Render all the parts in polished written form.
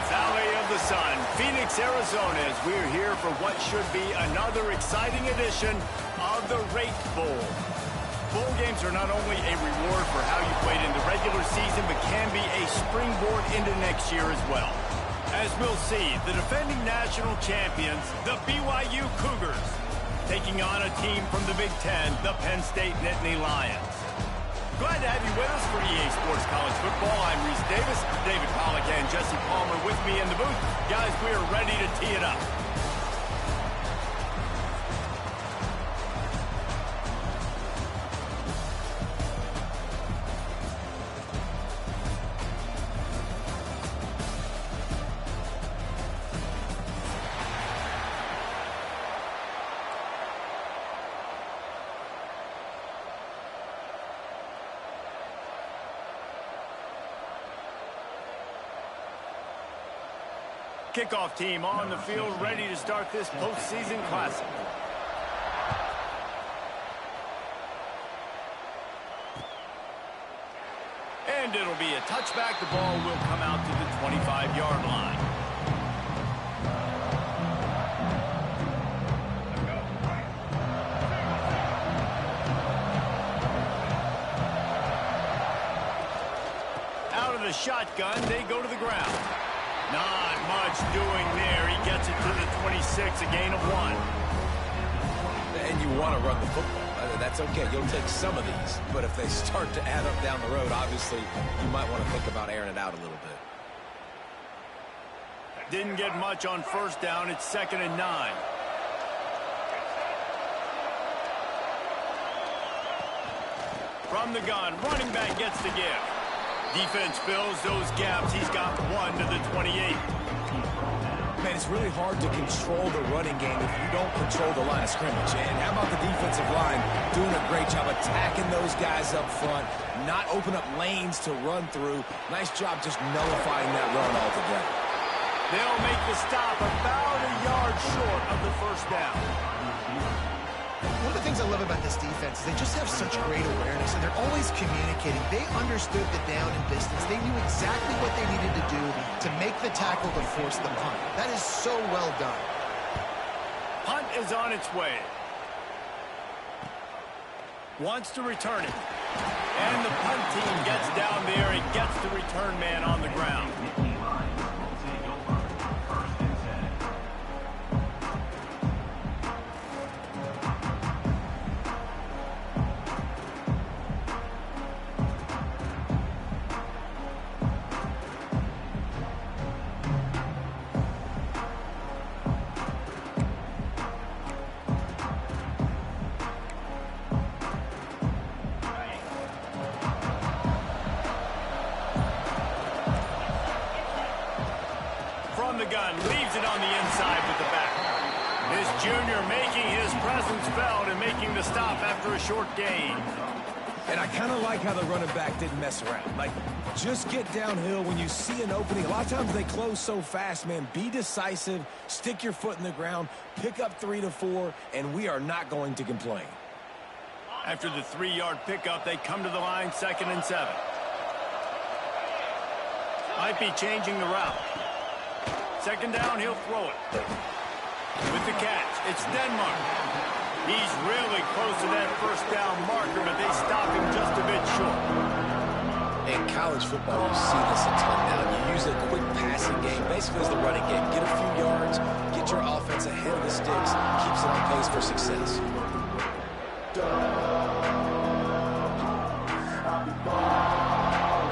Valley of the Sun, Phoenix, Arizona, as we're here for what should be another exciting edition of the Rake Bowl. Bowl games are not only a reward for how you played in the regular season, but can be a springboard into next year as well. As we'll see, the defending national champions, the BYU Cougars, taking on a team from the Big Ten, the Penn State Nittany Lions. Glad to have you with us for EA Sports College Football. I'm Reese Davis, David Pollack, and Jesse Palmer with me in the booth. Guys, we are ready to tee it up. Kickoff team on the field, ready to start this postseason classic. And it'll be a touchback. The ball will come out to the 25-yard line. Out of the shotgun, they go to the ground. Not much doing there. He gets it to the 26, a gain of 1. And you want to run the football. That's okay. You'll take some of these. But if they start to add up down the road, obviously, you might want to think about airing it out a little bit. Didn't get much on first down. It's 2nd and 9. From the gun, running back gets the give. Defense fills those gaps. He's got 1 to the 28. Man, it's really hard to control the running game if you don't control the line of scrimmage. And how about the defensive line doing a great job attacking those guys up front, not open up lanes to run through. Nice job just nullifying that run altogether. They'll make the stop about a yard short of the first down. One of the things I love about this defense is they just have such great awareness, and they're always communicating. They understood the down and distance. They knew exactly what they needed to do to make the tackle to force the punt. That is so well done. Punt is on its way. Wants to return it. And the punt team gets down there and gets the return man on the ground. The gun leaves it on the inside with the back. This junior making his presence felt and making the stop after a short gain. And I kind of like how the running back didn't mess around. Like, just get downhill when you see an opening. A lot of times they close so fast, man. Be decisive, stick your foot in the ground, pick up 3 to 4, and we are not going to complain. After the 3-yard pickup, they come to the line, 2nd and 7. Might be changing the route. 2nd down, he'll throw it. With the catch, it's Denmark. He's really close to that first down marker, but they stop him just a bit short. In college football, you see this a ton now. You use a quick passing game, basically as the running game. Get a few yards, get your offense ahead of the sticks, keeps it on pace for success.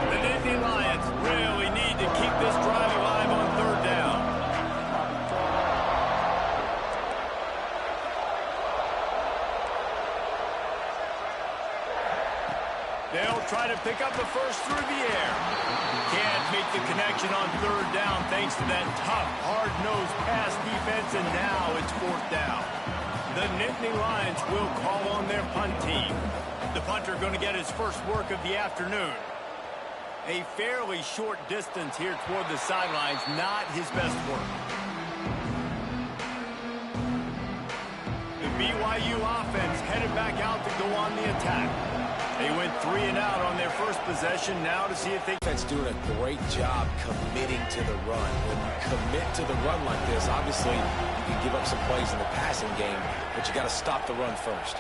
The Nittany Lions really need to keep this drive alive on 3rd down. They'll try to pick up the first through the air. Can't make the connection on 3rd down thanks to that tough, hard-nosed pass defense, and now it's 4th down. The Nittany Lions will call on their punt team. The punter going to get his first work of the afternoon. A fairly short distance here toward the sidelines, not his best work. The BYU offense headed back out to go on the attack. They went 3 and out on their first possession. Now to see if they... Defense doing a great job committing to the run. When you commit to the run like this, obviously you can give up some plays in the passing game, but you got to stop the run first.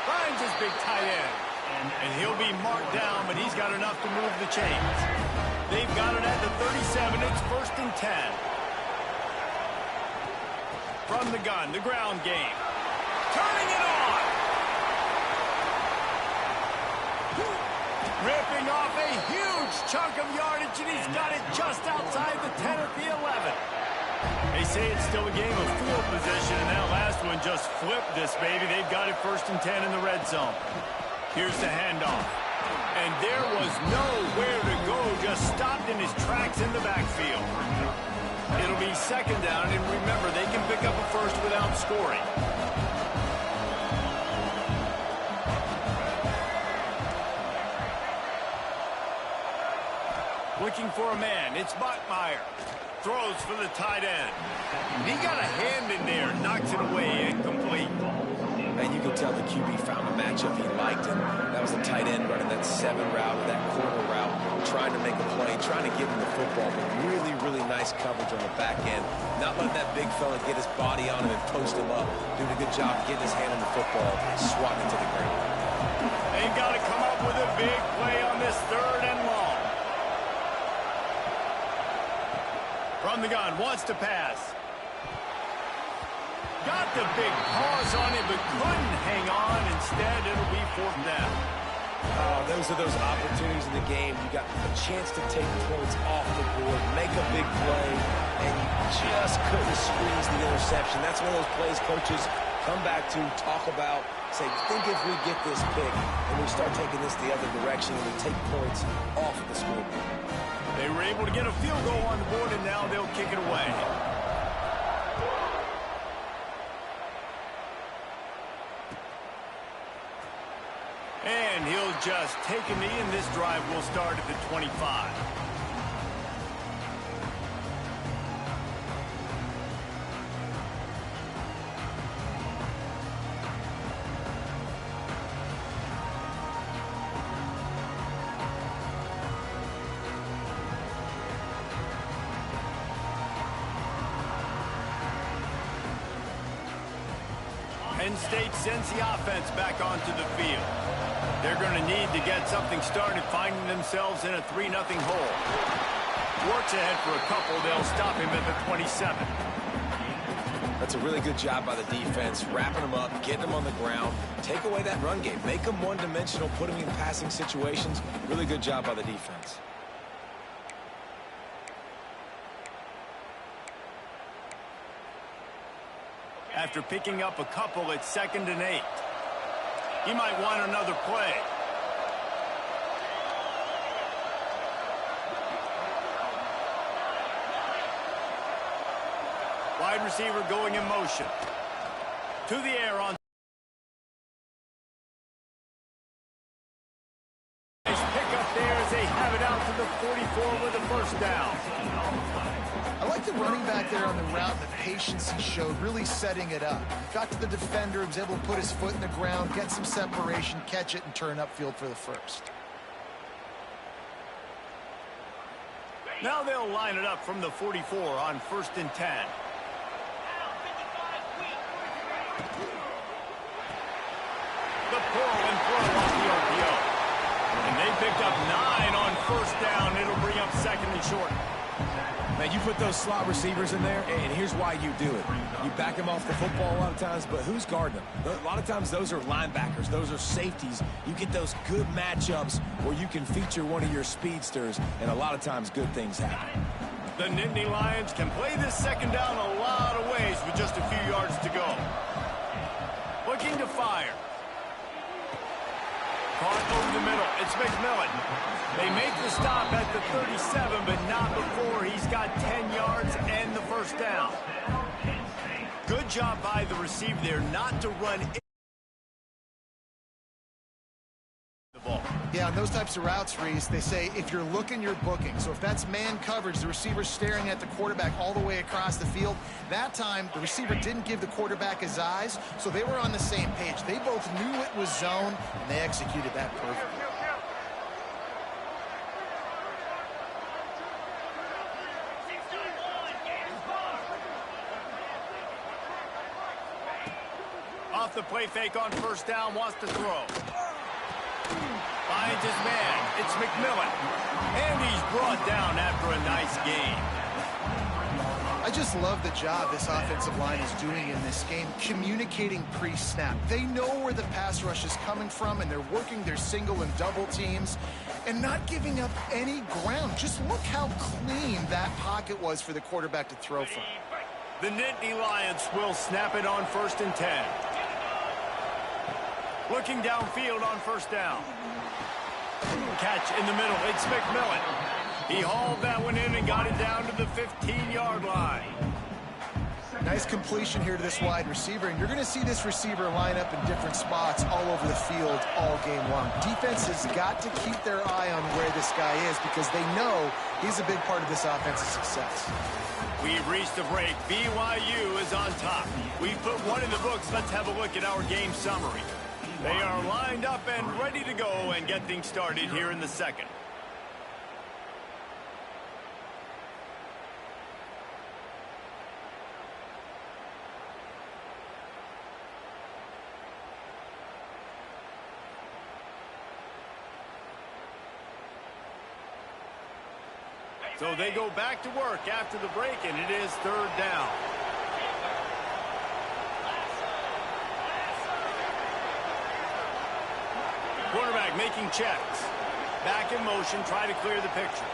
Finds his big tight end. And he'll be marked down, but he's got enough to move the chains. They've got it at the 37. It's 1st and 10. From the gun, the ground game. Turning it on. Ripping off a huge chunk of yardage, and he's got it just outside the 10 at the 11. They say it's still a game of field position, and that last one just flipped this baby. They've got it 1st and 10 in the red zone. Here's the handoff. And there was nowhere to go, just stopped in his tracks in the backfield. It'll be 2nd down, and remember, they can pick up a first without scoring. Looking for a man. It's Bachmeier. Throws for the tight end. He got a hand in there, knocks it away, incomplete. And you can tell the QB found a matchup he liked, and that was a tight end running that 7 route or that corner route, trying to make a play, trying to give him the football, but really, really nice coverage on the back end. Not letting that big fella get his body on him and post him up. Doing a good job getting his hand on the football, swatting it to the ground. They've got to come up with a big play on this 3rd and long. From the gun, wants to pass. Got the big paws on him, but couldn't hang on. Instead, it'll be 4th down. Those are those opportunities in the game. You got a chance to take points off the board, make a big play, and you just couldn't squeeze the interception. That's one of those plays coaches come back to, talk about, say, think if we get this pick and we start taking this the other direction and we take points off the scoreboard. They were able to get a field goal on the board, and now they'll kick it away. And he'll just take a knee, and this drive will start at the 25. Penn State sends the offense back onto the field. They're going to need to get something started, finding themselves in a 3-0 hole. Works ahead for a couple. They'll stop him at the 27. That's a really good job by the defense, wrapping them up, getting them on the ground, take away that run game, make them one-dimensional, put them in passing situations. Really good job by the defense. After picking up a couple, it's 2nd and 8. He might want another play. Wide receiver going in motion. To the air on. Nice pick up there as they have it out to the 44 with a 1st down. I like the running back there on the route, the patience he showed, really setting it up. He got to the defender, he was able to put his foot in the ground, get some separation, catch it, and turn upfield for the 1st. Now they'll line it up from the 44 on 1st and 10. The pull and throw off the RPO. And they picked up 9 on 1st down. It'll bring up 2nd and short. Man, you put those slot receivers in there, and here's why you do it. You back them off the football a lot of times, but who's guarding them? A lot of times those are linebackers. Those are safeties. You get those good matchups where you can feature one of your speedsters, and a lot of times good things happen. The Nittany Lions can play this 2nd down a lot of ways with just a few yards to go. Looking to fire. Caught over the middle. It's McMillan. They make the stop at the 37, but not before he's got 10 yards and the 1st down. Good job by the receiver there not to run the ball. Yeah, on those types of routes, Reese, they say if you're looking, you're booking. So if that's man coverage, the receiver's staring at the quarterback all the way across the field, that time the receiver didn't give the quarterback his eyes, so they were on the same page. They both knew it was zone, and they executed that perfectly. Off the play fake on first down, wants to throw. Finds his man. It's McMillan. And he's brought down after a nice gain. I just love the job this offensive line is doing in this game, communicating pre-snap. They know where the pass rush is coming from, and they're working their single and double teams and not giving up any ground. Just look how clean that pocket was for the quarterback to throw from. The Nittany Lions will snap it on 1st and 10. Looking downfield on first down. Catch in the middle. It's McMillan. He hauled that one in and got it down to the 15-yard line. Nice completion here to this wide receiver, and you're going to see this receiver line up in different spots all over the field all game long. Defense has got to keep their eye on where this guy is because they know he's a big part of this offense's success. We've reached the break. BYU is on top. We've put one in the books. Let's have a look at our game summary. They are lined up and ready to go and get things started here in the second. So they go back to work after the break, and it is 3rd down. Quarterback making checks. Back in motion, try to clear the picture.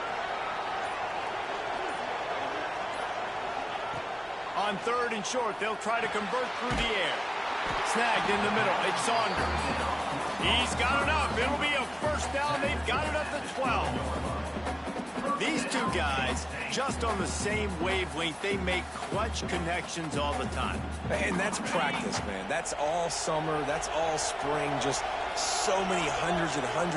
On 3rd and short, they'll try to convert through the air. Snagged in the middle. It's Saunders. He's got it up. It'll be a first down. They've got it up to 12. These two guys, just on the same wavelength, they make clutch connections all the time. And that's practice, man. That's all summer. That's all spring. Just so many hundreds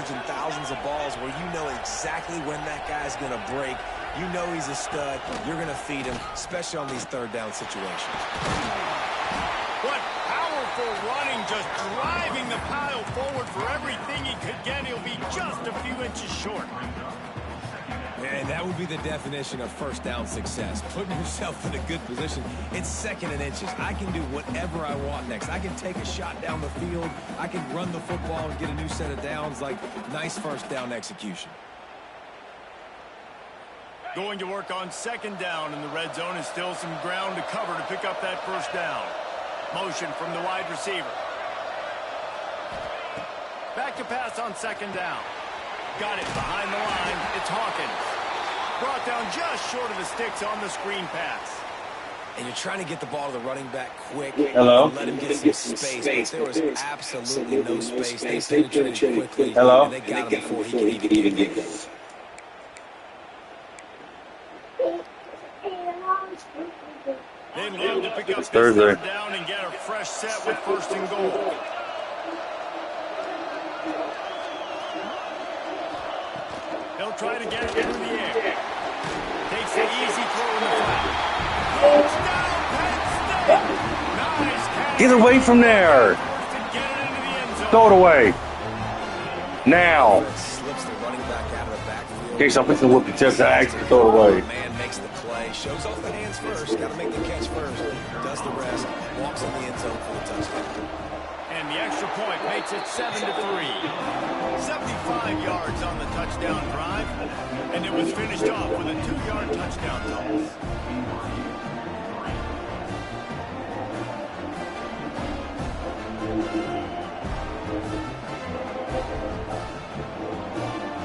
and thousands of balls where you know exactly when that guy's going to break. You know he's a stud. You're going to feed him, especially on these 3rd down situations. What powerful running, just driving the pile forward for everything he could get. He'll be just a few inches short. And that would be the definition of first down success. Putting yourself in a good position. It's 2nd and inches. I can do whatever I want next. I can take a shot down the field. I can run the football and get a new set of downs. Like, nice first down execution. Going to work on 2nd down in the red zone, and still some ground to cover to pick up that first down. Motion from the wide receiver. Back to pass on 2nd down. Got it behind the line. It's Hawkins. Brought down just short of the sticks on the screen pass. And you're trying to get the ball to the running back quick. Hello? Let him get some space. But there was absolutely no space. They penetrated quickly. Hello? And they got him before he could even get there. They'd love to pick up this 3rd down and get a fresh set with 1st and goal. They'll try to get it through the air. Takes the easy throw in the flat. Touchdown, Penn State! Nice catch. Get away from there. Throw it away. Now. Slips the running back out of the backfield. In case I'm fixing to whip the tip to actually throw it away. Man makes the play. Shows off the hands first. Got to make the catch first. Does the rest. Walks in the end zone for the touchdown. And the extra point makes it 7-3. 75 yards on the touchdown drive, and it was finished off with a 2-yard touchdown toss.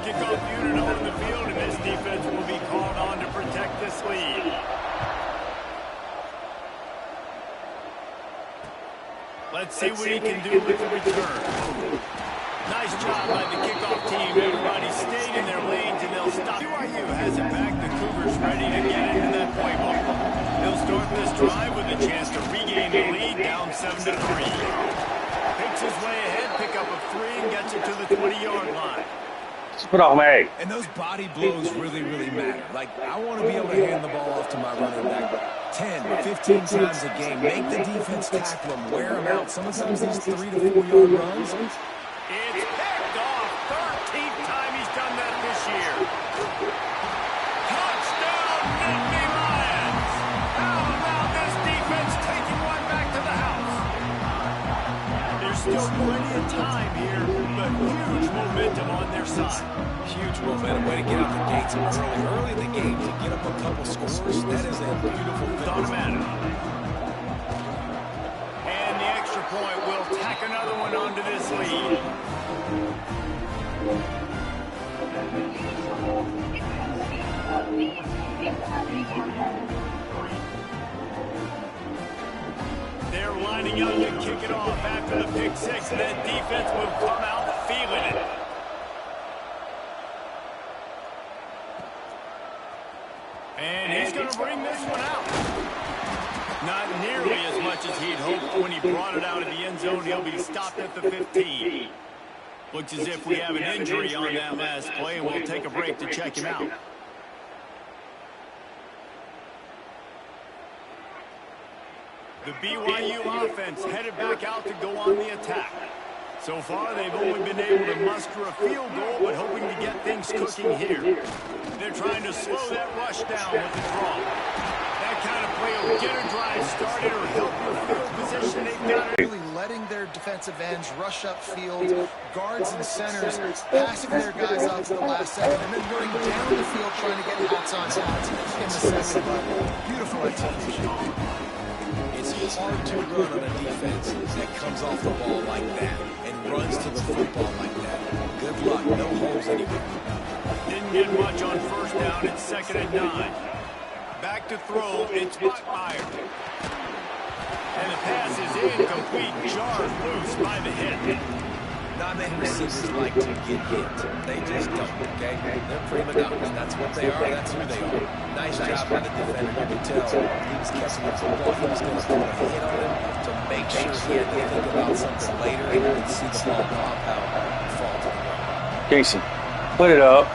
Kickoff unit over the field, and this defense will be called on to protect this lead. Let's see what he can do with the return. Nice job by the kickoff team. Everybody stayed in their lanes, and they'll stop. BYU has it back. The Cougars ready to get into that playbook. They'll start this drive with a chance to regain the lead, down 7-3. Picks his way ahead, pick up a 3, and gets it to the 20-yard line. Spit off my egg. And those body blows really, really matter. Like, I want to be able to hand the ball off to my running back 10, 15 times a game. Make the defense tackle them, wear them out. Sometimes these 3 to 4 yard runs. It's picked off. 13th time he's done that this year. Touchdown, Nittany Lions. How about this defense taking one back to the house? There's still plenty of time here, but huge momentum on their side. Huge momentum. Way to get out the gates early in the game to get up a couple scores. That is a beautiful thing. Automatic. And the extra point will tack another one onto this lead. They're lining up to kick it off after the pick six, and that defense will come out feeling it. And he's going to bring this one out. Not nearly as much as he'd hoped when he brought it out of the end zone. He'll be stopped at the 15. Looks as if we have an injury on that last play, and we'll take a break to check him out. The BYU offense headed back out to go on the attack. So far, they've only been able to muster a field goal, but hoping to get things cooking here. They're trying to slow that rush down with the draw. That kind of play will get a drive started or help your field position. They've got it. Really letting their defensive ends rush upfield, guards and centers passing their guys out to the last second, and then running down the field trying to get hats on hats in the second level. Beautiful execution. It's hard to run on a defense that comes off the ball like that and runs to the football like that. Good luck. No holes anywhere. Didn't get much on first down. It's 2nd and 9. Back to throw. It's Buckmeyer. And the pass is incomplete. Jarred loose by the hit. Not many receivers like to get hit. They just don't, okay? They're prima donnas. That's what they are. That's who they are. Nice job by the defender. You can tell he was catching the football. He was going to put a hit on him to make sure he had to think about something later and see the ball pop out and fall to the ground. Casey, put it up.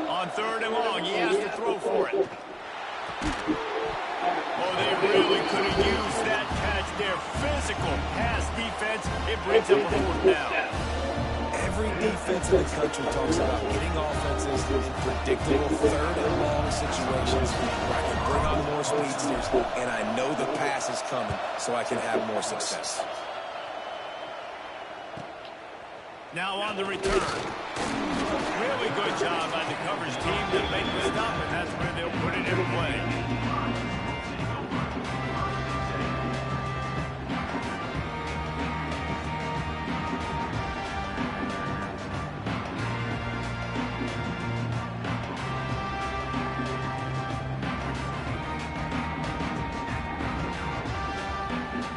On 3rd and long, he has to throw for it. Oh, they really could have used that catch there. Physical pass defense. It brings up a 4th down. Every defense in the country talks about getting offenses in predictable 3rd and long situations where I can bring on more speedsters and I know the pass is coming so I can have more success. Now on the return. Really good job by the coverage team to make the stop, and that's where they'll put it in play.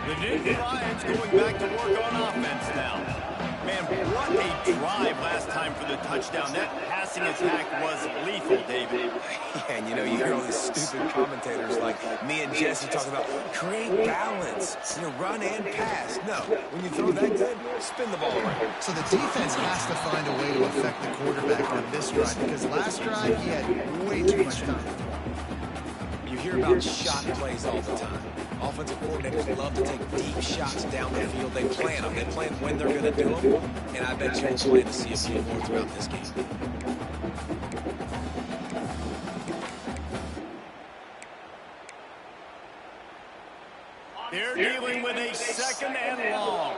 The Nittany Lions going back to work on offense now. Man, what a drive last time for the touchdown. That passing attack was lethal, David. Yeah, and you know, you hear all these stupid commentators like me and Jesse talking about create balance, you know, run and pass. No, when you throw that good, spin the ball around. So the defense has to find a way to affect the quarterback on this drive, because last drive he had way too much time. You hear about shot plays all the time. Offensive coordinators love to take deep shots down the field. They plan them. They plan when they're going to do them. And I bet you we'll plan to see a few more throughout this game. They're dealing with a 2nd and long.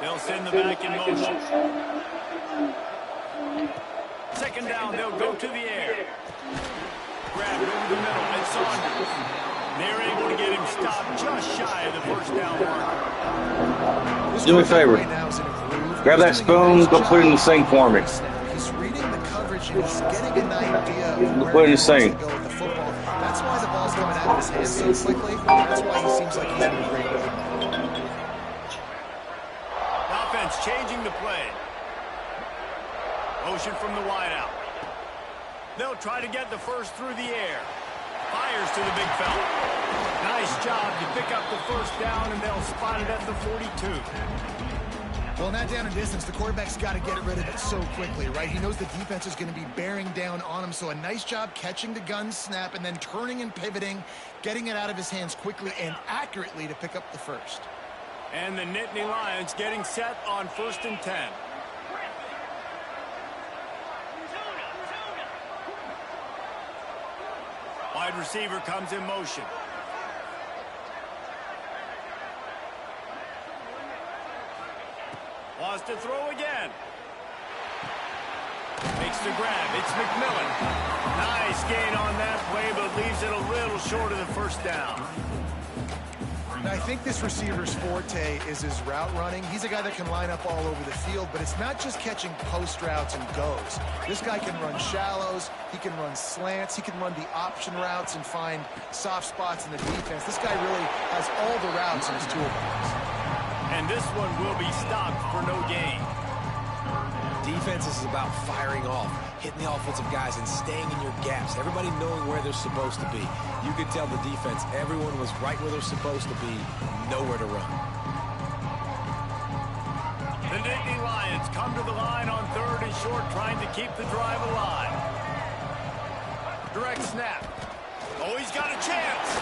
They'll send the back in motion. 2nd down, they'll go to the air. Grab it over the middle, and Saunders. They're able to get him stopped just shy of the 1st down marker. Do me a favor. Grab that spoon, go put it in the sink for me. He's reading the coverage and he's getting an idea of where Put it in he the wants to sink. go with the football. That's why the ball's coming out of his hands so quickly. That's why he seems like he's in a great rhythm. Offense changing the play. Motion from the wideout. They'll try to get the first through the air. Fires to the big fella. Nice job to pick up the first down, and they'll spot it at the 42. Well, in that down and distance, the quarterback's got to get rid of it so quickly, right? He knows the defense is going to be bearing down on him, so a nice job catching the gun snap and then turning and pivoting, getting it out of his hands quickly and accurately to pick up the first. And the Nittany Lions getting set on 1st and 10. Wide receiver comes in motion. Wants to throw again. Makes the grab. It's McMillan. Nice gain on that play, but leaves it a little short of the first down. Now, I think this receiver's forte is his route running. He's a guy that can line up all over the field, but it's not just catching post routes and goes. This guy can run shallows, he can run slants, he can run the option routes and find soft spots in the defense. This guy really has all the routes in his toolbox. And this one will be stopped for no gain. Defense is about firing off, hitting the offensive guys and staying in your gaps. Everybody knowing where they're supposed to be. You could tell the defense, everyone was right where they're supposed to be, nowhere to run. The Nittany Lions come to the line on 3rd and short, trying to keep the drive alive. Direct snap. Oh, he's got a chance.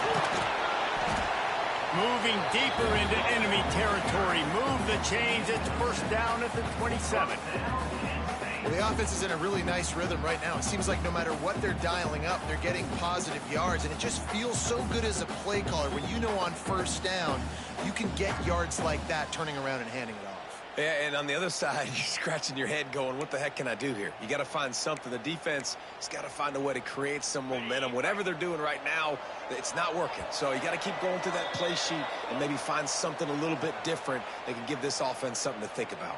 Moving deeper into enemy territory. Move the chains. It's 1st down at the 27. Well, the offense is in a really nice rhythm right now. It seems like no matter what they're dialing up, they're getting positive yards, and it just feels so good as a play caller when you know on 1st down you can get yards like that turning around and handing it off. Yeah, and on the other side, you're scratching your head going, what the heck can I do here? You got to find something. The defense has got to find a way to create some momentum. Whatever they're doing right now, it's not working. So you got to keep going through that play sheet and maybe find something a little bit different that can give this offense something to think about.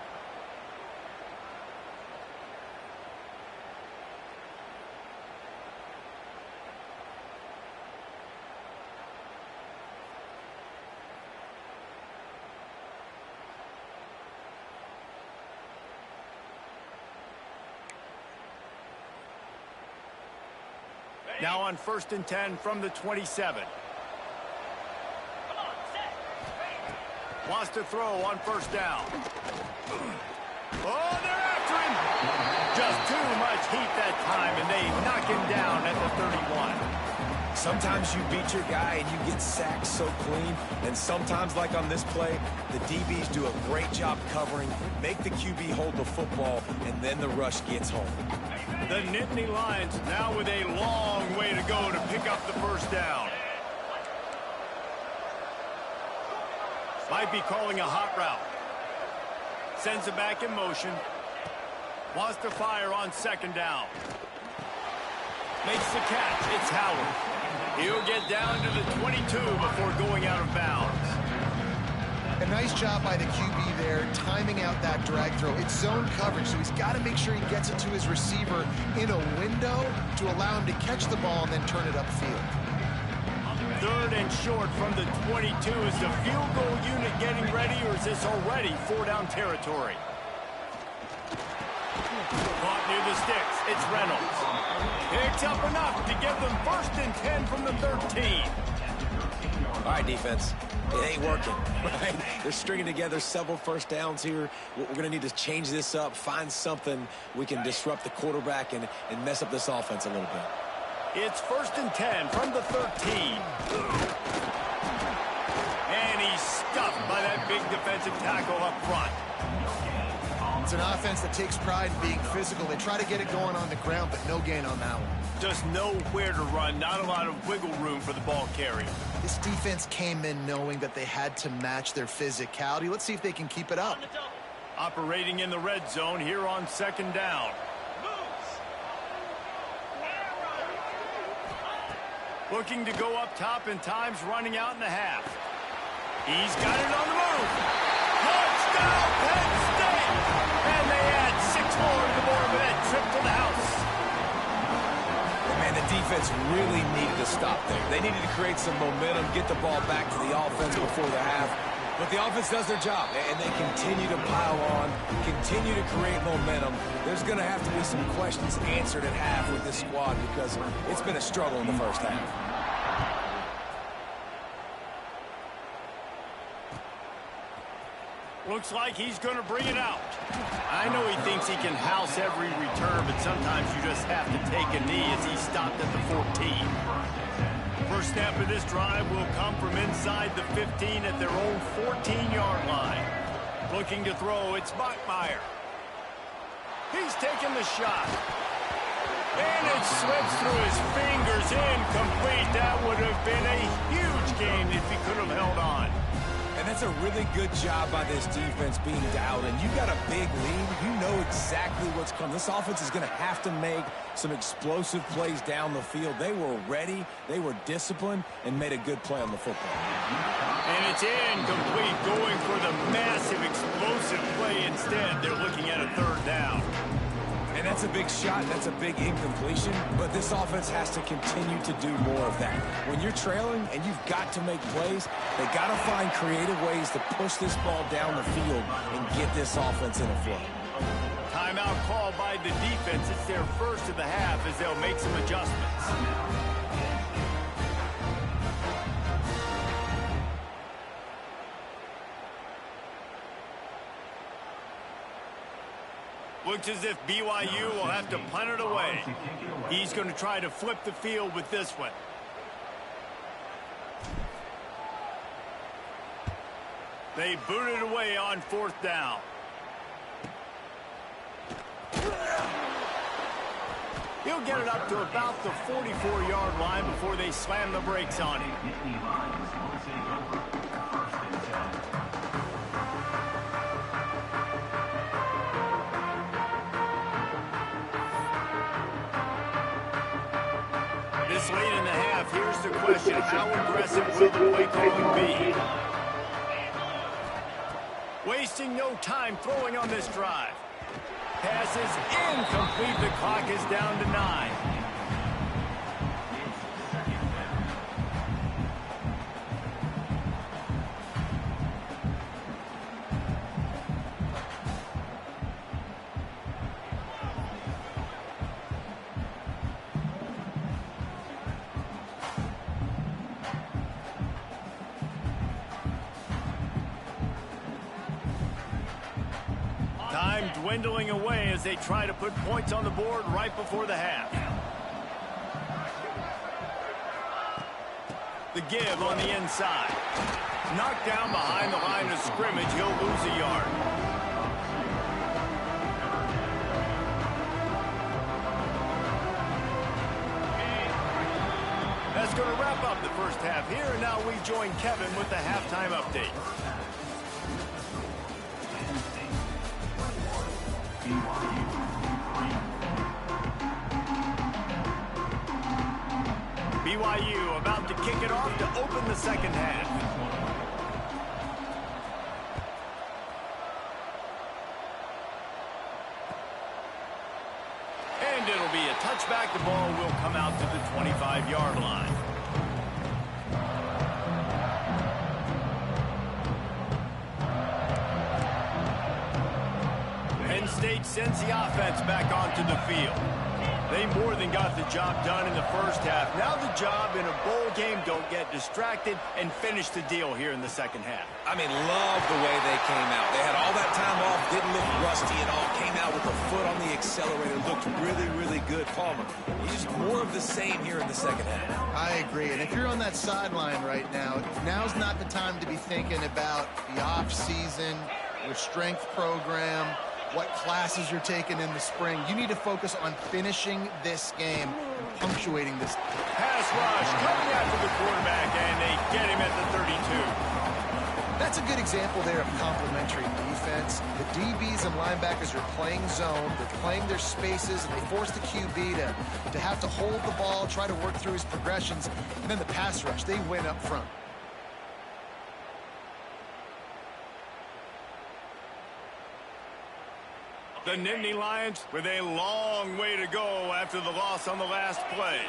Now on 1st and 10 from the 27. Wants to throw on 1st down. Oh, they're after him. Just too much heat that time, and they knock him down at the 31. Sometimes you beat your guy and you get sacked so clean, and sometimes, like on this play, the DBs do a great job covering, make the QB hold the football, and then the rush gets home. The Nittany Lions now with a long way to go to pick up the 1st down. Might be calling a hot route. Sends it back in motion. Wants to fire on 2nd down. Makes the catch. It's Howard. He'll get down to the 22 before going out of bounds. A nice job by the QB there, timing out that drag throw. It's zone coverage, so he's got to make sure he gets it to his receiver in a window to allow him to catch the ball and then turn it upfield. 3rd and short from the 22. Is the field goal unit getting ready, or is this already 4-down territory? Caught near the sticks. It's Reynolds. Picks up enough to give them 1st and 10 from the 13. All right, defense. It ain't working, right? They're stringing together several 1st downs here. We're going to need to change this up, find something we can disrupt the quarterback and mess up this offense a little bit. It's 1st and 10 from the 13. And he's stuffed by that big defensive tackle up front. It's an offense that takes pride in being physical. They try to get it going on the ground, but no gain on that one. Just nowhere to run, not a lot of wiggle room for the ball carrier. This defense came in knowing that they had to match their physicality. Let's see if they can keep it up. Operating in the red zone here on 2nd down. Looking to go up top, and time's running out in the half. He's got it on the move. Touchdown, Penn State! And they add 6 more to the board with that trip to the house. Man, the defense really needed to stop there. They needed to create some momentum, get the ball back to the offense before the half. But the offense does their job, and they continue to pile on, continue to create momentum. There's going to have to be some questions answered at half with this squad because it's been a struggle in the first half. Looks like he's going to bring it out. I know he thinks he can house every return, but sometimes you just have to take a knee as he stopped at the 14. First snap of this drive will come from inside the 15 at their own 14-yard line. Looking to throw, it's Bachmeier. He's taking the shot. And it slips through his fingers, incomplete. That would have been a huge game if he could have held on. And that's a really good job by this defense being dialed in. You got a big lead. You know exactly what's coming. This offense is going to have to make some explosive plays down the field. They were ready, they were disciplined, and made a good play on the football. And it's incomplete, going for the massive explosive play instead. They're looking at a third down. And that's a big shot, that's a big incompletion, but this offense has to continue to do more of that. When you're trailing and you've got to make plays, they got to find creative ways to push this ball down the field and get this offense in a flow. Timeout called by the defense. It's their first of the half as they'll make some adjustments. Looks as if BYU will have to punt it away. He's going to try to flip the field with this one. They boot it away on fourth down. He'll get it up to about the 44-yard line before they slam the brakes on him. This late in the half, here's the question: how aggressive will the play calling be? Wasting no time throwing on this drive. Pass is incomplete. The clock is down to 9. Time dwindling away as they try to put points on the board right before the half. The give on the inside. Knocked down behind the line of scrimmage. He'll lose a yard. That's going to wrap up the first half here, and now we join Kevin with the halftime update. BYU about to kick it off to open the second half. And it'll be a touchback. The ball will come out to the 25-yard line. Penn State sends the offense back onto the field. They more than got the job done in the first half. Now the job in a bowl game, don't get distracted and finish the deal here in the second half. I mean, love the way they came out. They had all that time off, didn't look rusty at all, came out with a foot on the accelerator, looked really, really good. Palmer, just more of the same here in the second half. I agree, and if you're on that sideline right now, now's not the time to be thinking about the off-season, your strength program, what classes you're taking in the spring. You need to focus on finishing this game and punctuating this. Pass rush coming after the quarterback, and they get him at the 32. That's a good example there of complementary defense. The DBs and linebackers are playing zone. They're playing their spaces, and they force the QB to have to hold the ball, try to work through his progressions. And then the pass rush, they win up front. The Nittany Lions with a long way to go after the loss on the last play.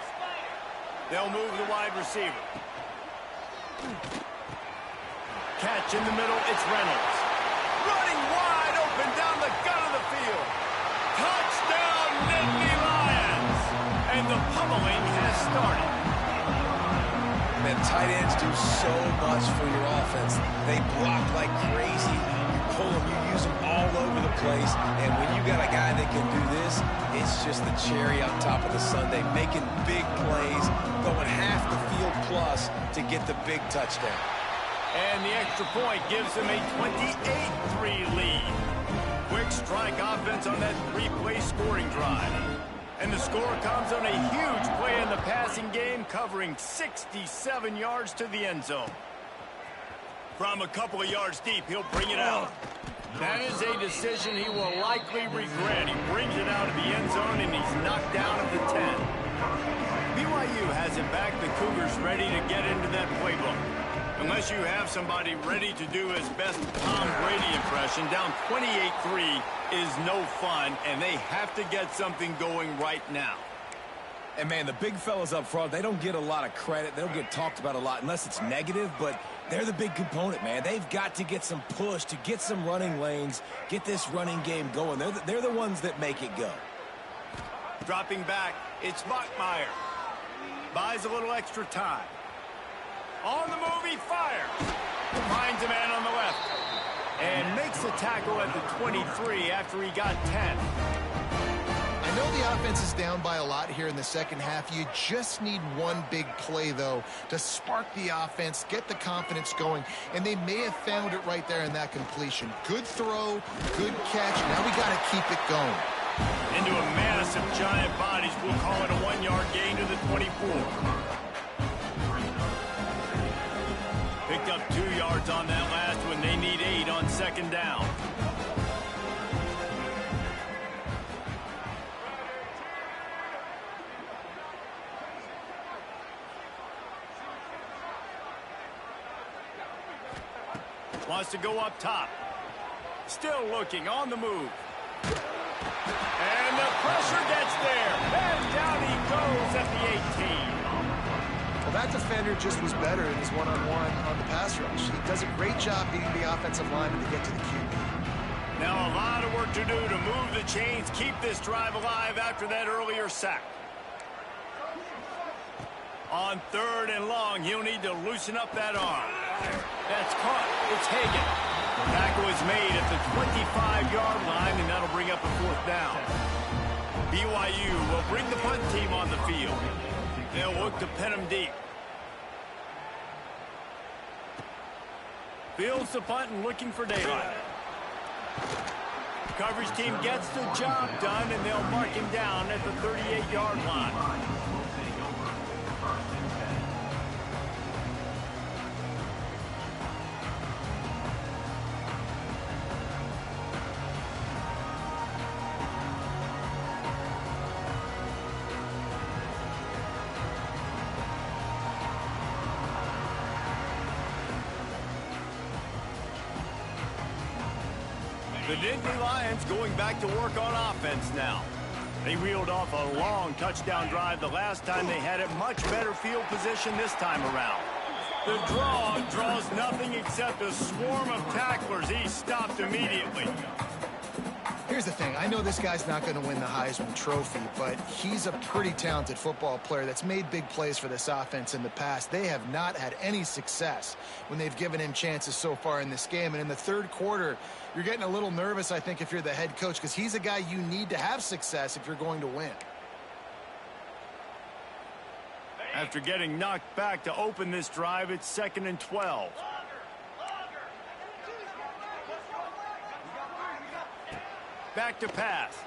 They'll move the wide receiver. Catch stretch in the middle. It's Reynolds. Running wide open down the gut of the field. Touchdown, Nittany Lions! And the pummeling has started. Man, tight ends do so much for your offense. They block like crazy. You pull them, you use them all over the place. And when you got a guy that can do this, it's just the cherry on top of the sundae, making big plays, going half the field plus to get the big touchdown. And the extra point gives them a 28-3 lead. Quick strike offense on that three-play scoring drive. And the score comes on a huge play in the passing game, covering 67 yards to the end zone. From a couple of yards deep, he'll bring it out. That is a decision he will likely regret. He brings it out of the end zone, and he's knocked down at the 10. BYU has it back. The Cougars ready to get into that playbook. Unless you have somebody ready to do his best Tom Brady impression, down 28-3 is no fun, and they have to get something going right now. And, man, the big fellas up front, they don't get a lot of credit. They don't get talked about a lot unless it's negative, but they're the big component, man. They've got to get some push, to get some running lanes, get this running game going. They're the ones that make it go. Dropping back, it's Bachmeier. Buys a little extra time. On the move, he fires. Finds a man on the left. And makes a tackle at the 23 after he got 10. I know the offense is down by a lot here in the second half. You just need one big play, though, to spark the offense, get the confidence going, and they may have found it right there in that completion. Good throw, good catch. Now we got to keep it going. Into a massive giant bodies. We'll call it a 1-yard gain to the 24. Picked up 2 yards on that last one. They need 8 on second down. Wants to go up top. Still looking, on the move. And the pressure gets there. And down he goes at the 18. Well, that defender just was better in his one-on-one on the pass rush. He does a great job beating the offensive lineman to get to the QB. Now a lot of work to do to move the chains, keep this drive alive after that earlier sack. On 3rd and long, he'll need to loosen up that arm. That's caught. It's Hagan. The tackle is made at the 25-yard line, and that'll bring up a 4th down. BYU will bring the punt team on the field. They'll look to pin him deep. Fields the punt and looking for daylight. Coverage team gets the job done, and they'll mark him down at the 38-yard line. The Nittany Lions going back to work on offense now. They reeled off a long touchdown drive the last time they had it. Much better field position this time around. The draw draws nothing except a swarm of tacklers. He's stopped immediately. Here's the thing. I know this guy's not going to win the Heisman Trophy, but he's a pretty talented football player that's made big plays for this offense in the past. They have not had any success when they've given him chances so far in this game. And in the 3rd quarter, you're getting a little nervous, I think, if you're the head coach, because he's a guy you need to have success if you're going to win. After getting knocked back to open this drive, it's 2nd and 12. Back to pass.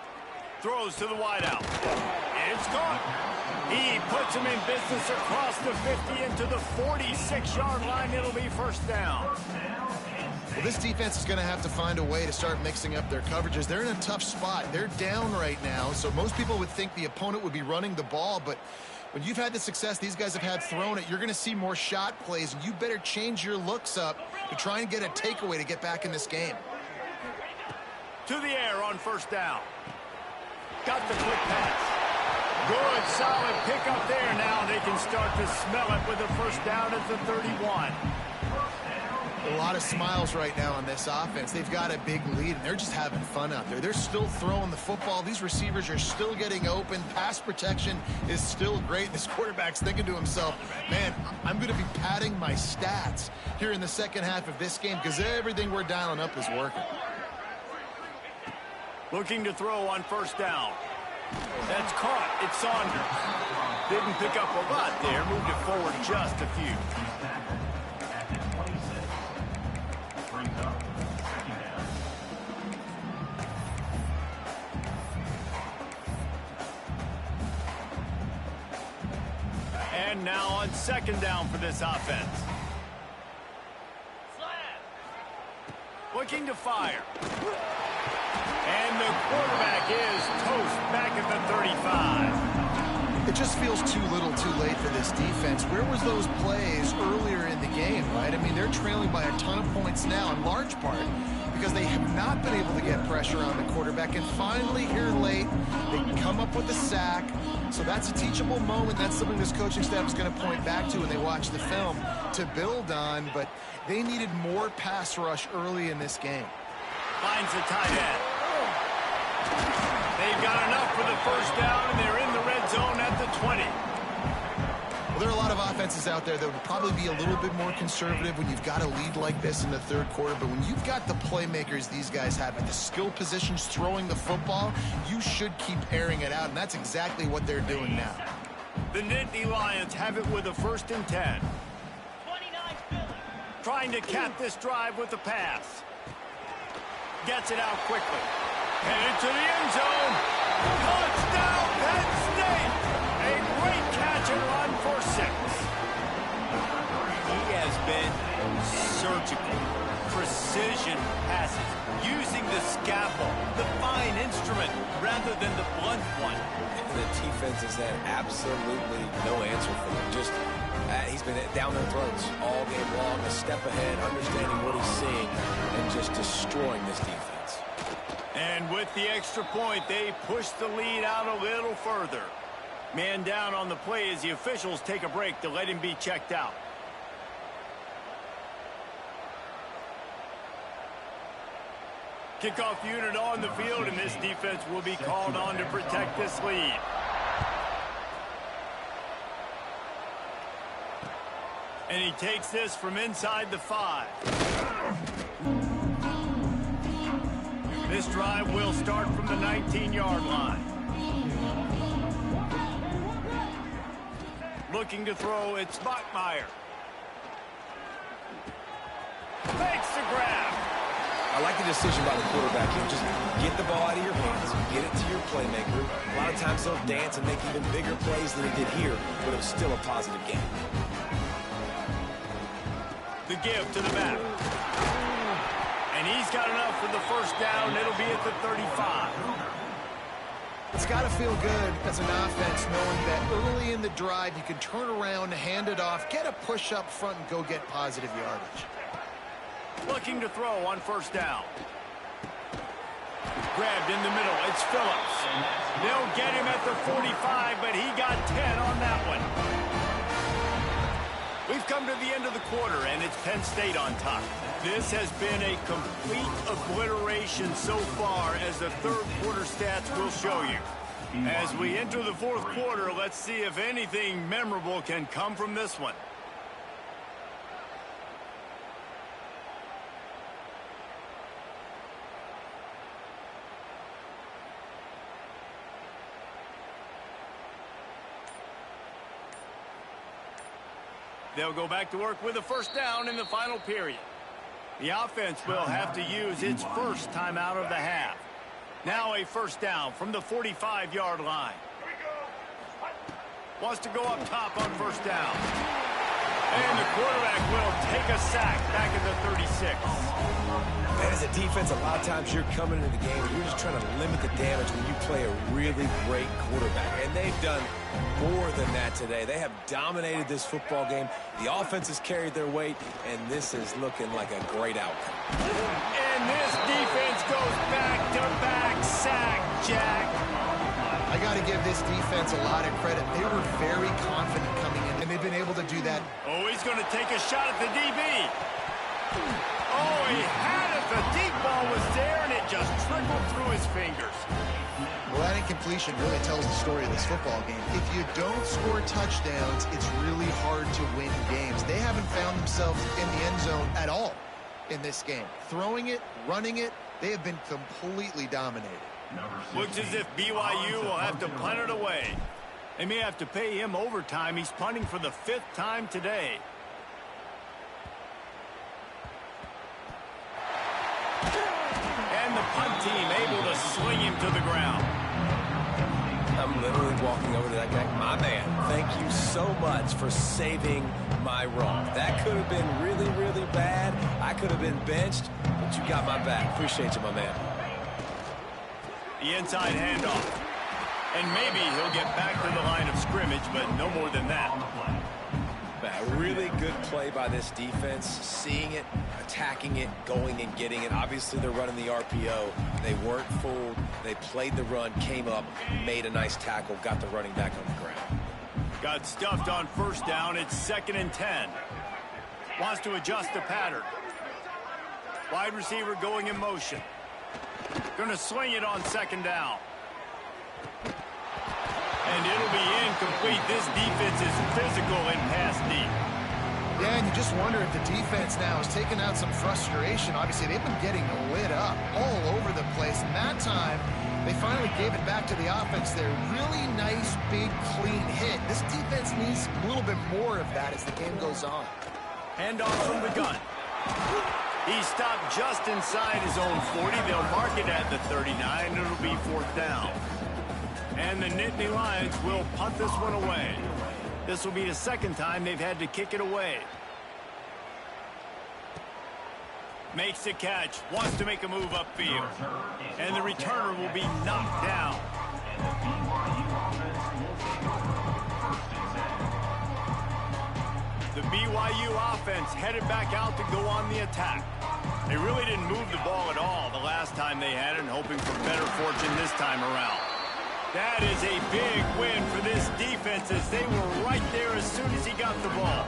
Throws to the wideout. It's caught. He puts him in business across the 50 into the 46-yard line. It'll be 1st down. Well, this defense is going to have to find a way to start mixing up their coverages. They're in a tough spot. They're down right now, so most people would think the opponent would be running the ball, but when you've had the success these guys have had throwing it, you're going to see more shot plays, and you better change your looks up to try and get a takeaway to get back in this game. To the air on 1st down. Got the quick pass. Good, solid pickup there. Now they can start to smell it with the 1st down at the 31. A lot lot of smiles right now on this offense. They've got a big lead, and they're just having fun out there. They're still throwing the football. These receivers are still getting open. Pass protection is still great. This quarterback's thinking to himself, man, I'm going to be padding my stats here in the second half of this game because everything we're dialing up is working. Looking to throw on first down. That's caught. It's Saunders. Didn't pick up a lot there. Moved it forward just a few. And now on second down for this offense. Looking to fire. And the quarterback is toast back at the 35. It just feels too little too late for this defense. Where was those plays earlier in the game, right? I mean, they're trailing by a ton of points now in large part because they have not been able to get pressure on the quarterback. And finally, here late, they come up with a sack. So that's a teachable moment. That's something this coaching staff is going to point back to when they watch the film to build on. But they needed more pass rush early in this game. Finds the tight end. They've got enough for the first down, and they're in the red zone at the 20. Well, there are a lot of offenses out there that would probably be a little bit more conservative when you've got a lead like this in the third quarter. But when you've got the playmakers these guys have at the skill positions throwing the football, you should keep airing it out, and that's exactly what they're doing now. The Nittany Lions have it with a 1st and 10. Trying to cap this drive with the pass. Gets it out quickly. Headed to the end zone. Touchdown, Penn State. A great catch and run for 6. He has been surgical. Precision passes. Using the scalpel, the fine instrument, rather than the blunt one. The defense has had absolutely no answer for them. Just, he's been down their throats all game long, a step ahead, understanding what he's seeing, and just destroying this defense. And with the extra point, they push the lead out a little further. Man down on the play as the officials take a break to let him be checked out. Kickoff unit on the field, and this defense will be called on to protect this lead. And he takes this from inside the 5. This drive will start from the 19-yard line. Looking to throw, it's Bachmeier. Makes the grab. I like the decision by the quarterback here. Just get the ball out of your hands, get it to your playmaker. A lot of times they'll dance and make even bigger plays than he did here, but it was still a positive game. The give to the back. And he's got enough for the first down. It'll be at the 35. It's got to feel good as an offense knowing that early in the drive you can turn around, hand it off, get a push up front, and go get positive yardage. Looking to throw on first down. Grabbed in the middle. It's Phillips. They'll get him at the 45, but he got 10 on that one. We've come to the end of the quarter, and it's Penn State on top. This has been a complete obliteration so far, as the third quarter stats will show you. As we enter the fourth quarter, let's see if anything memorable can come from this one. They'll go back to work with a first down in the final period. The offense will have to use its first timeout of the half. Now a first down from the 45-yard line. Wants to go up top on first down. And the quarterback will take a sack back at the 36. And as a defense, a lot of times you're coming into the game and you're just trying to limit the damage when you play a really great quarterback. And they've done more than that today. They have dominated this football game. The offense has carried their weight, and this is looking like a great outcome. And this defense goes back-to-back sack, Jack. I got to give this defense a lot of credit. They were very confident coming in, and they've been able to do that. Oh, he's going to take a shot at the DB. completion really tells the story of this football game. If you don't score touchdowns, it's really hard to win games. They haven't found themselves in the end zone at all in this game. Throwing it, running it, they have been completely dominated. Looks as if BYU will have to punt it away. They may have to pay him overtime. He's punting for the 5th time today. And the punt team able to sling him to the ground. I'm literally walking over to that guy. My man, thank you so much for saving my run. That could have been really, really bad. I could have been benched, but you got my back. Appreciate you, my man. The inside handoff. And maybe he'll get back to the line of scrimmage, but no more than that. A really good play by this defense, seeing it, attacking it, going and getting it. Obviously, they're running the RPO. They weren't fooled. They played the run, came up, made a nice tackle, got the running back on the ground. Got stuffed on 1st down. It's 2nd and 10. Wants to adjust the pattern. Wide receiver going in motion. Going to swing it on 2nd down. And it'll be incomplete. This defense is physical in pass deep. Yeah, and you just wonder if the defense now is taking out some frustration. Obviously, they've been getting lit up all over the place. And that time, they finally gave it back to the offense there. Really nice, big, clean hit. This defense needs a little bit more of that as the game goes on. Handoff from the gun. He stopped just inside his own 40. They'll mark it at the 39. It'll be 4th down. And the Nittany Lions will punt this one away. This will be the 2nd time they've had to kick it away. Makes the catch. Wants to make a move upfield. And the returner will be knocked down. The BYU offense headed back out to go on the attack. They really didn't move the ball at all the last time they had it, and hoping for better fortune this time around. That is a big win for this defense as they were right there as soon as he got the ball.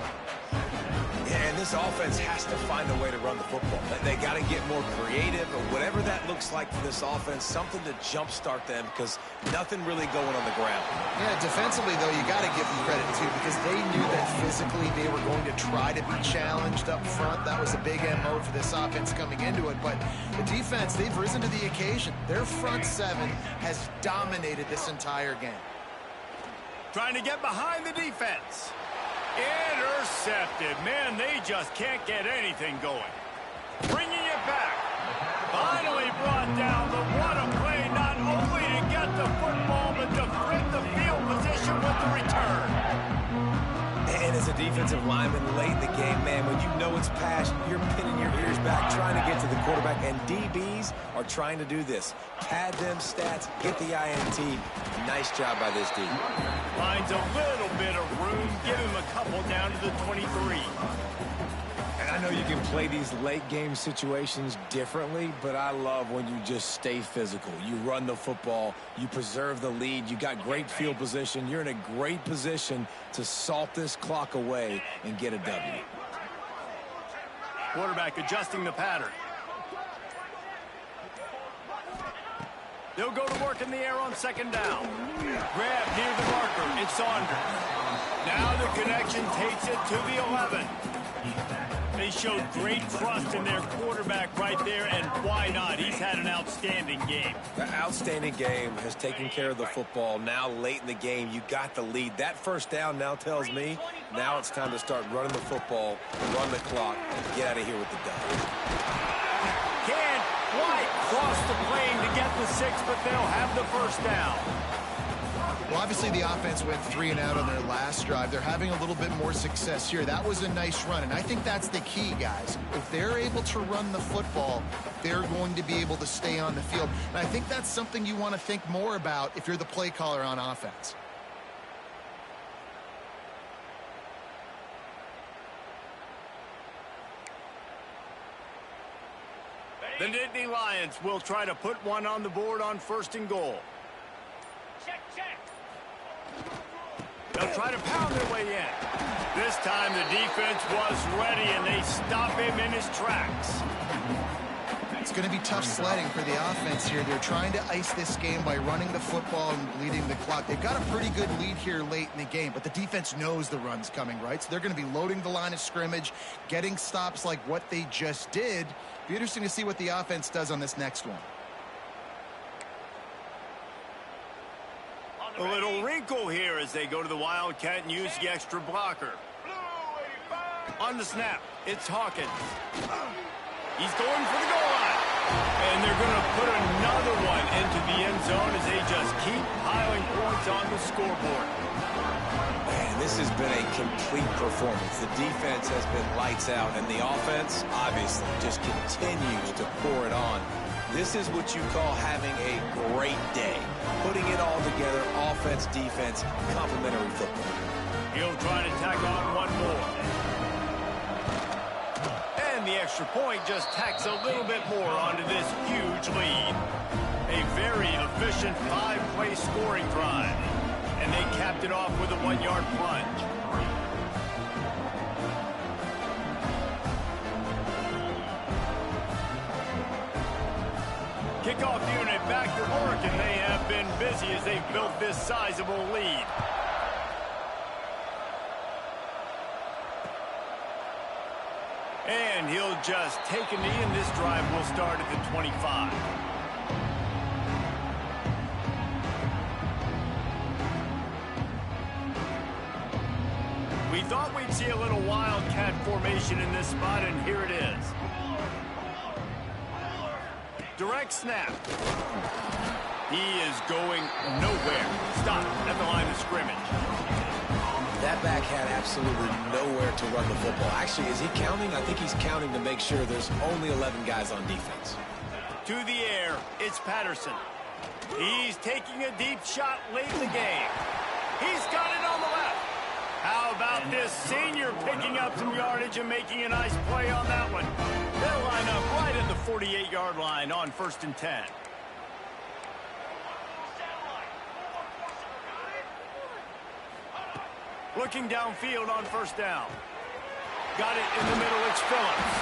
Yeah, and this offense has to find a way to run the football. They got to get more creative, or whatever that looks like for this offense, something to jumpstart them, because nothing really going on the ground. Yeah, defensively, though, you got to give them credit, too, because they knew that physically they were going to try to be challenged up front. That was a big MO for this offense coming into it. But the defense, they've risen to the occasion. Their front 7 has dominated this entire game. Trying to get behind the defense. Intercepted. Man, they just can't get anything going. Bringing it back. Finally brought down, but what a play, not only to get the football, but to flip the field position with the return. And as a defensive lineman late in the game, man, when you know it's past, you're pinning your ears back, trying to get to the quarterback, and DBs are trying to do this. Pad them stats, get the INT. Nice job by this D. Finds a little bit of room, give him a couple down to the 23. And I know you can play these late game situations differently, but I love when you just stay physical. You run the football, you preserve the lead, you got great field position, you're in a great position to salt this clock away and get a W. Quarterback adjusting the pattern. They'll go to work in the air on 2nd down. Grab near the marker. It's Saunders. Now the connection takes it to the 11. They showed great trust in their quarterback right there, and why not? He's had an outstanding game. The outstanding game has taken care of the football. Now late in the game, you got the lead. That 1st down now tells me now it's time to start running the football, run the clock, and get out of here with the W. Can't quite cross the plane to get the 6, but they'll have the 1st down. Well, obviously the offense went 3 and out on their last drive. They're having a little bit more success here. That was a nice run, and I think that's the key, guys. If they're able to run the football, they're going to be able to stay on the field. And I think that's something you want to think more about if you're the play caller on offense. The Nittany Lions will try to put one on the board on 1st and goal. They'll try to pound their way in. This time the defense was ready, and they stop him in his tracks. It's going to be tough sledding for the offense here. They're trying to ice this game by running the football and bleeding the clock. They've got a pretty good lead here late in the game, but the defense knows the run's coming, right? So they're going to be loading the line of scrimmage, getting stops like what they just did. Be interesting to see what the offense does on this next one. A little wrinkle here as they go to the Wildcat and use the extra blocker. On the snap, it's Hawkins. He's going for the goal line. And they're going to put another one into the end zone as they just keep piling points on the scoreboard. Man, this has been a complete performance. The defense has been lights out, and the offense, obviously, just continues to pour it on. This is what you call having a great day. Putting it all together, offense, defense, complementary football. He'll try to tack on one more. And the extra point just tacks a little bit more onto this huge lead. A very efficient 5-play scoring drive. And they capped it off with a 1-yard plunge. Kickoff unit back to work, and they have been busy as they've built this sizable lead. And he'll just take a knee, and this drive will start at the 25. We thought we'd see a little Wildcat formation in this spot, and here it is. Direct snap. He is going nowhere. Stop at the line of scrimmage. That back had absolutely nowhere to run the football. Actually, is he counting? I think he's counting to make sure there's only 11 guys on defense. To the air, it's Patterson. He's taking a deep shot late in the game. He's got it on the left. How about this senior picking up some yardage and making a nice play on that one? They'll line up right at the 48-yard line on 1st and 10. Looking downfield on 1st down. Got it in the middle, it's Phillips.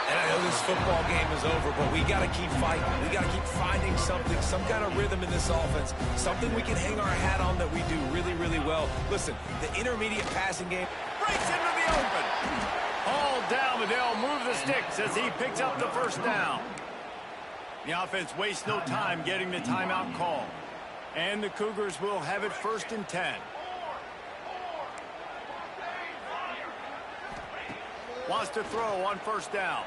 And I know this football game is over, but we got to keep fighting. We got to keep finding something, some kind of rhythm in this offense, something we can hang our hat on that we do really, really well. Listen, the intermediate passing game breaks into the open. All down, but they'll move the sticks as he picks up the 1st down. The offense wastes no time getting the timeout call. And the Cougars will have it 1st and 10. Wants to throw on 1st down.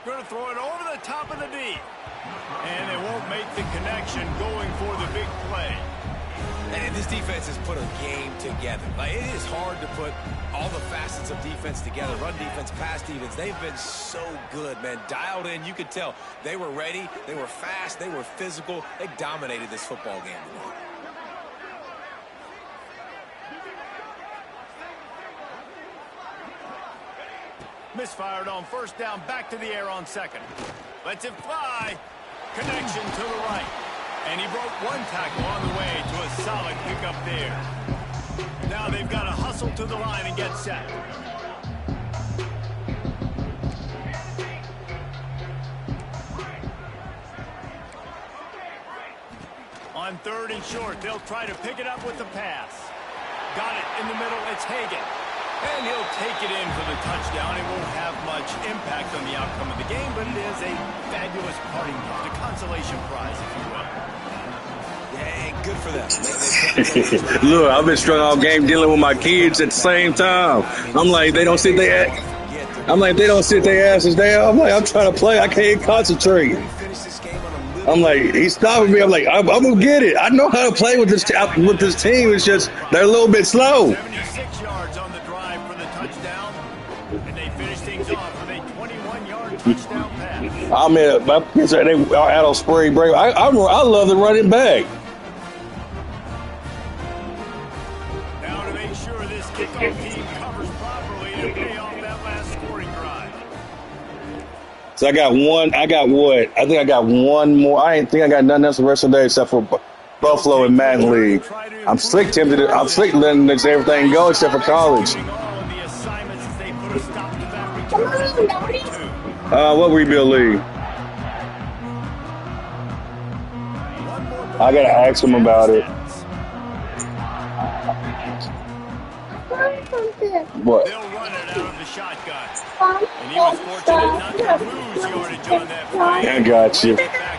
Going to throw it over the top of the D. And they won't make the connection going for the big play. And this defense has put a game together. Like, it is hard to put all the facets of defense together. Run defense, pass defense. They've been so good, man. Dialed in. You could tell they were ready. They were fast. They were physical. They dominated this football game today. Misfired on 1st down, back to the air on 2nd. Lets it fly. Connection to the right. And he broke one tackle on the way to a solid pickup there. Now they've got to hustle to the line and get set. On 3rd and short, they'll try to pick it up with the pass. Got it in the middle, it's Hagan. And he'll take it in for the touchdown. It won't have much impact on the outcome of the game, but it is a fabulous parting gift, a consolation prize, if you will. Yeah, good for them. Look, I've been strung all game dealing with my kids at the same time. I'm like, they don't sit their asses down. I'm like, I'm trying to play. I can't concentrate. I'm like, he's stopping me. I'm like, I'm gonna get it. I know how to play with this team. It's just they're a little bit slow. 76 yards on the drive for the touchdown, and they finish things off with a 21-yard touchdown pass. I mean, my kids they are out on spring break. I love the running back. Now to make sure this kickoff team covers properly to pay off that last scoring drive. So I got what? I think I got one more. I ain't think I got nothing else the rest of the day except for Buffalo and Madden League. I'm slick tempted. I'm slick letting everything go except for college. What rebuild league? I gotta ask him about it. What? They'll run it out of the shotgun. And he was fortunate not to lose yardage on that play. I got you. Get back